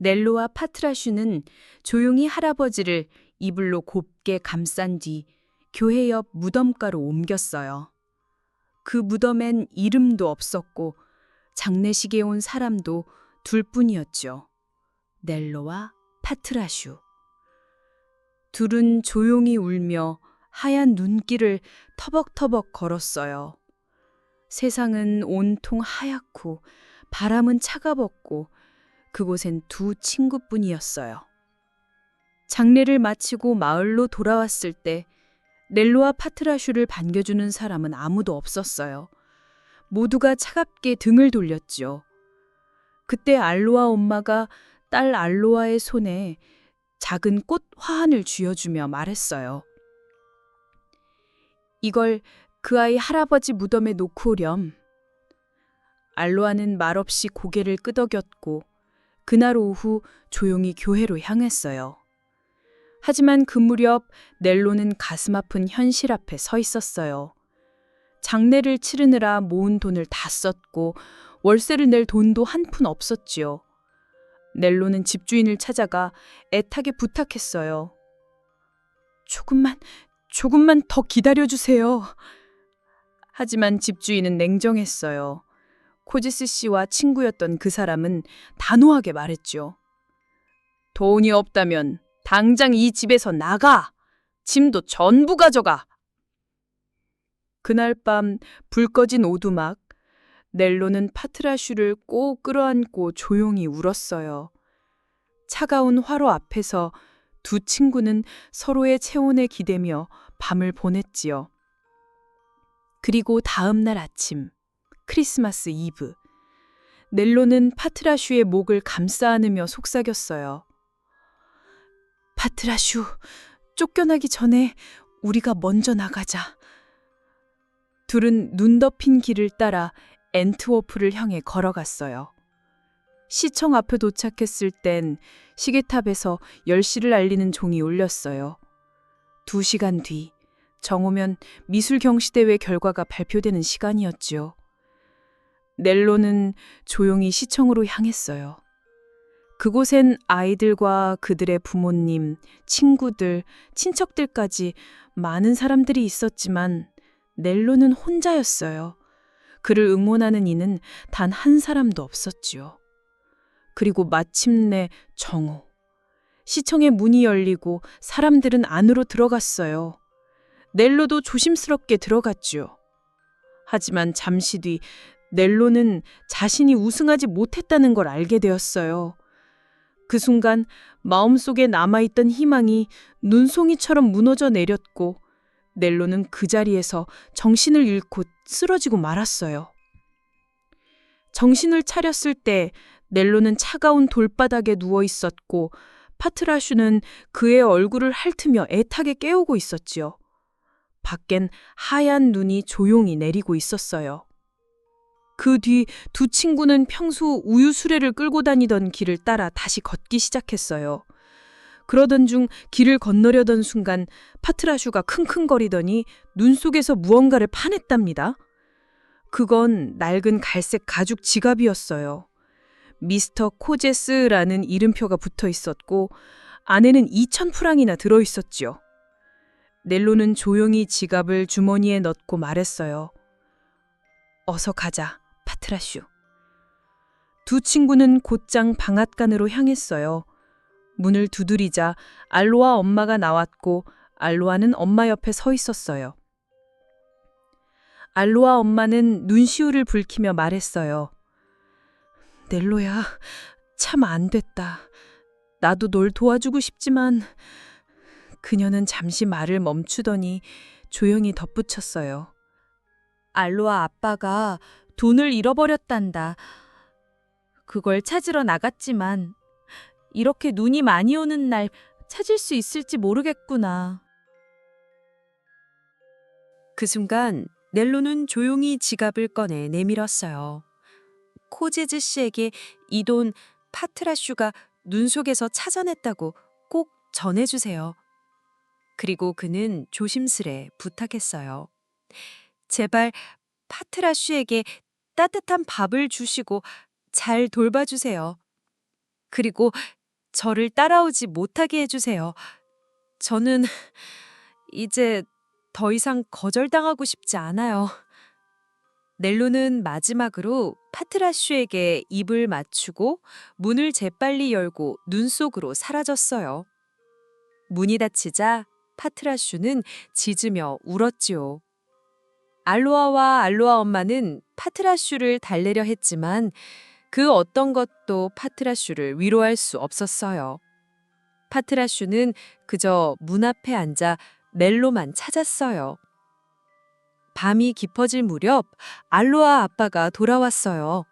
넬로와 파트라슈는 조용히 할아버지를 이불로 곱게 감싼 뒤 교회 옆 무덤가로 옮겼어요. 그 무덤엔 이름도 없었고 장례식에 온 사람도 둘뿐이었죠. 넬로와 파트라슈. 둘은 조용히 울며 하얀 눈길을 터벅터벅 걸었어요. 세상은 온통 하얗고 바람은 차가웠고 그곳엔 두 친구뿐이었어요. 장례를 마치고 마을로 돌아왔을 때 넬로와 파트라슈를 반겨주는 사람은 아무도 없었어요. 모두가 차갑게 등을 돌렸죠. 그때 알로아 엄마가 딸 알로아의 손에 작은 꽃 화환을 쥐어주며 말했어요. 이걸 그 아이 할아버지 무덤에 놓고 오렴. 알로아는 말없이 고개를 끄덕였고 그날 오후 조용히 교회로 향했어요. 하지만 그 무렵 넬로는 가슴 아픈 현실 앞에 서 있었어요. 장례를 치르느라 모은 돈을 다 썼고 월세를 낼 돈도 한 푼 없었지요. 넬로는 집주인을 찾아가 애타게 부탁했어요. 조금만 더 기다려주세요. 하지만 집주인은 냉정했어요. 코지스 씨와 친구였던 그 사람은 단호하게 말했죠. 돈이 없다면 당장 이 집에서 나가! 짐도 전부 가져가! 그날 밤 불 꺼진 오두막, 넬로는 파트라슈를 꼭 끌어안고 조용히 울었어요. 차가운 화로 앞에서 두 친구는 서로의 체온에 기대며 밤을 보냈지요. 그리고 다음 날 아침, 크리스마스 이브, 넬로는 파트라슈의 목을 감싸 안으며 속삭였어요. 파트라슈, 쫓겨나기 전에 우리가 먼저 나가자. 둘은 눈 덮인 길을 따라 앤트워프를 향해 걸어갔어요. 시청 앞에 도착했을 땐 시계탑에서 10시를 알리는 종이 울렸어요. 2시간 뒤, 정오면 미술경시대회 결과가 발표되는 시간이었지요. 넬로는 조용히 시청으로 향했어요. 그곳엔 아이들과 그들의 부모님, 친구들, 친척들까지 많은 사람들이 있었지만 넬로는 혼자였어요. 그를 응원하는 이는 단 한 사람도 없었지요. 그리고 마침내 정오. 시청의 문이 열리고 사람들은 안으로 들어갔어요. 넬로도 조심스럽게 들어갔지요. 하지만 잠시 뒤 넬로는 자신이 우승하지 못했다는 걸 알게 되었어요. 그 순간 마음속에 남아있던 희망이 눈송이처럼 무너져 내렸고 넬로는 그 자리에서 정신을 잃고 쓰러지고 말았어요. 정신을 차렸을 때 넬로는 차가운 돌바닥에 누워 있었고 파트라슈는 그의 얼굴을 핥으며 애타게 깨우고 있었지요. 밖엔 하얀 눈이 조용히 내리고 있었어요. 그 뒤 두 친구는 평소 우유 수레를 끌고 다니던 길을 따라 다시 걷기 시작했어요. 그러던 중 길을 건너려던 순간 파트라슈가 킁킁거리더니 눈 속에서 무언가를 파냈답니다. 그건 낡은 갈색 가죽 지갑이었어요. 미스터 코제스라는 이름표가 붙어 있었고 안에는 2,000프랑이나 들어 있었지요. 넬로는 조용히 지갑을 주머니에 넣고 말했어요. 어서 가자, 파트라슈. 두 친구는 곧장 방앗간으로 향했어요. 문을 두드리자 알로아 엄마가 나왔고 알로아는 엄마 옆에 서 있었어요. 알로아 엄마는 눈시울을 붉히며 말했어요. 넬로야, 참 안 됐다. 나도 널 도와주고 싶지만 그녀는 잠시 말을 멈추더니 조용히 덧붙였어요. 알로아 아빠가 돈을 잃어버렸단다. 그걸 찾으러 나갔지만 이렇게 눈이 많이 오는 날 찾을 수 있을지 모르겠구나. 그 순간 넬로는 조용히 지갑을 꺼내 내밀었어요. 코제즈 씨에게 이 돈 파트라슈가 눈 속에서 찾아냈다고 꼭 전해주세요. 그리고 그는 조심스레 부탁했어요. 제발 파트라슈에게 따뜻한 밥을 주시고 잘 돌봐주세요. 그리고 저를 따라오지 못하게 해주세요. 저는 이제 더 이상 거절당하고 싶지 않아요. 넬로는 마지막으로 파트라슈에게 입을 맞추고 문을 재빨리 열고 눈 속으로 사라졌어요. 문이 닫히자 파트라슈는 짖으며 울었지요. 알로아와 알로아 엄마는 파트라슈를 달래려 했지만 그 어떤 것도 파트라슈를 위로할 수 없었어요. 파트라슈는 그저 문 앞에 앉아 넬로만 찾았어요. 밤이 깊어질 무렵 알로아 아빠가 돌아왔어요.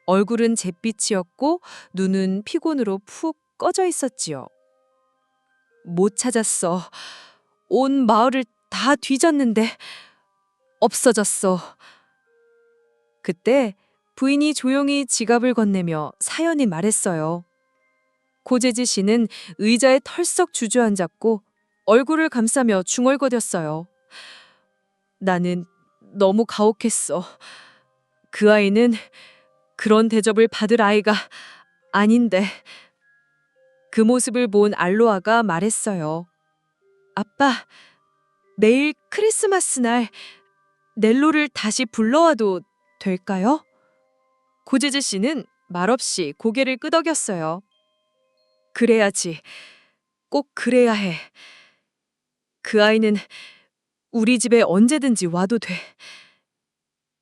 얼굴은 잿빛이었고 눈은 피곤으로 푹 꺼져 있었지요. 못 찾았어. 온 마을을 다 뒤졌는데 없어졌어. 그때 부인이 조용히 지갑을 건네며 사연이 말했어요. 코제지 씨는 의자에 털썩 주저앉았고 얼굴을 감싸며 중얼거렸어요. 나는 너무 가혹했어. 그 아이는 그런 대접을 받을 아이가 아닌데. 그 모습을 본 알로아가 말했어요. 아빠, 내일 크리스마스 날 넬로를 다시 불러와도 될까요? 고제즈 씨는 말없이 고개를 끄덕였어요. 그래야지. 꼭 그래야 해. 그 아이는 우리 집에 언제든지 와도 돼.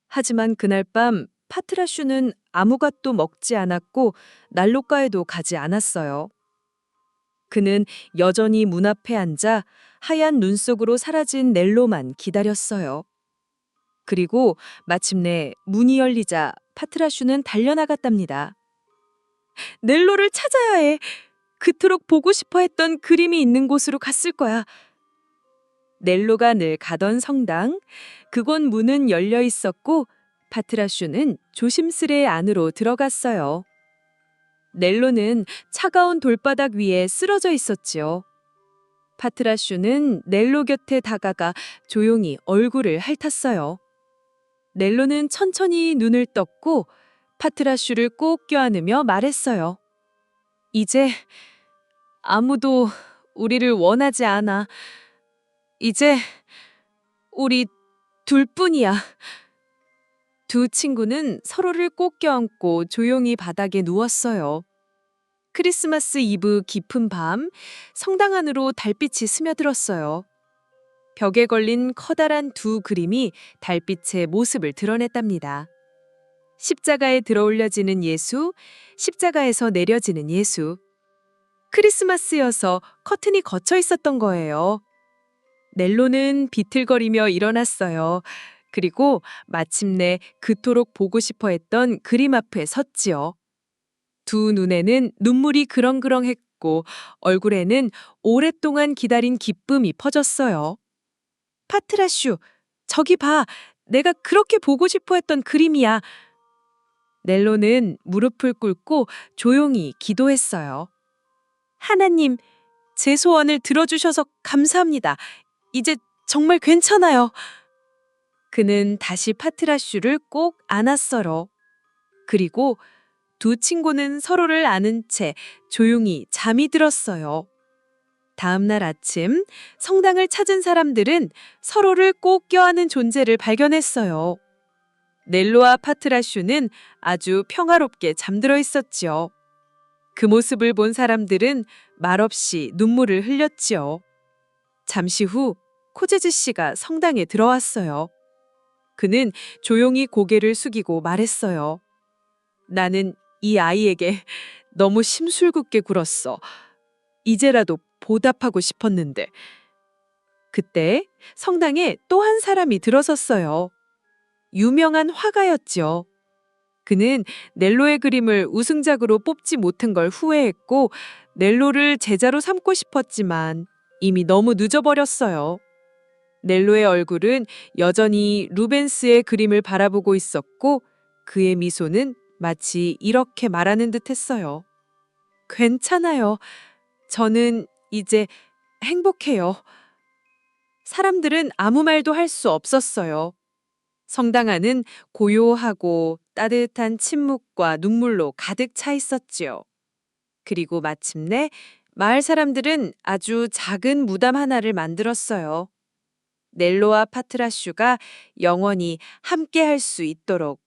하지만 그날 밤 파트라슈는 아무것도 먹지 않았고 난로가에도 가지 않았어요. 그는 여전히 문 앞에 앉아 하얀 눈 속으로 사라진 넬로만 기다렸어요. 그리고 마침내 문이 열리자 파트라슈는 달려나갔답니다. 넬로를 찾아야 해. 그토록 보고 싶어 했던 그림이 있는 곳으로 갔을 거야. 넬로가 늘 가던 성당, 그곳 문은 열려 있었고 파트라슈는 조심스레 안으로 들어갔어요. 넬로는 차가운 돌바닥 위에 쓰러져 있었지요. 파트라슈는 넬로 곁에 다가가 조용히 얼굴을 핥았어요. 넬로는 천천히 눈을 떴고 파트라슈를 꼭 껴안으며 말했어요. 이제 아무도 우리를 원하지 않아. 이제 우리 둘뿐이야. 두 친구는 서로를 꼭 껴안고 조용히 바닥에 누웠어요. 크리스마스 이브 깊은 밤, 성당 안으로 달빛이 스며들었어요. 벽에 걸린 커다란 두 그림이 달빛의 모습을 드러냈답니다. 십자가에 들어올려지는 예수, 십자가에서 내려지는 예수. 크리스마스여서 커튼이 걷혀 있었던 거예요. 넬로는 비틀거리며 일어났어요. 그리고 마침내 그토록 보고 싶어 했던 그림 앞에 섰지요. 두 눈에는 눈물이 그렁그렁했고 얼굴에는 오랫동안 기다린 기쁨이 퍼졌어요. 파트라슈, 저기 봐. 내가 그렇게 보고 싶어 했던 그림이야. 넬로는 무릎을 꿇고 조용히 기도했어요. 하나님, 제 소원을 들어주셔서 감사합니다. 이제 정말 괜찮아요. 그는 다시 파트라슈를 꼭 안았어요. 그리고 두 친구는 서로를 안은 채 조용히 잠이 들었어요. 다음 날 아침 성당을 찾은 사람들은 서로를 꼭 껴안은 존재를 발견했어요. 넬로와 파트라슈는 아주 평화롭게 잠들어 있었지요. 그 모습을 본 사람들은 말없이 눈물을 흘렸지요. 잠시 후 코제즈 씨가 성당에 들어왔어요. 그는 조용히 고개를 숙이고 말했어요. 나는 이 아이에게 너무 심술궂게 굴었어. 이제라도 보답하고 싶었는데. 그때 성당에 또 한 사람이 들어섰어요. 유명한 화가였지요. 그는 넬로의 그림을 우승작으로 뽑지 못한 걸 후회했고 넬로를 제자로 삼고 싶었지만 이미 너무 늦어버렸어요. 넬로의 얼굴은 여전히 루벤스의 그림을 바라보고 있었고 그의 미소는 마치 이렇게 말하는 듯 했어요. 괜찮아요. 저는 이제 행복해요. 사람들은 아무 말도 할 수 없었어요. 성당 안은 고요하고 따뜻한 침묵과 눈물로 가득 차 있었지요. 그리고 마침내 마을 사람들은 아주 작은 무덤 하나를 만들었어요. 넬로와 파트라슈가 영원히 함께 할 수 있도록.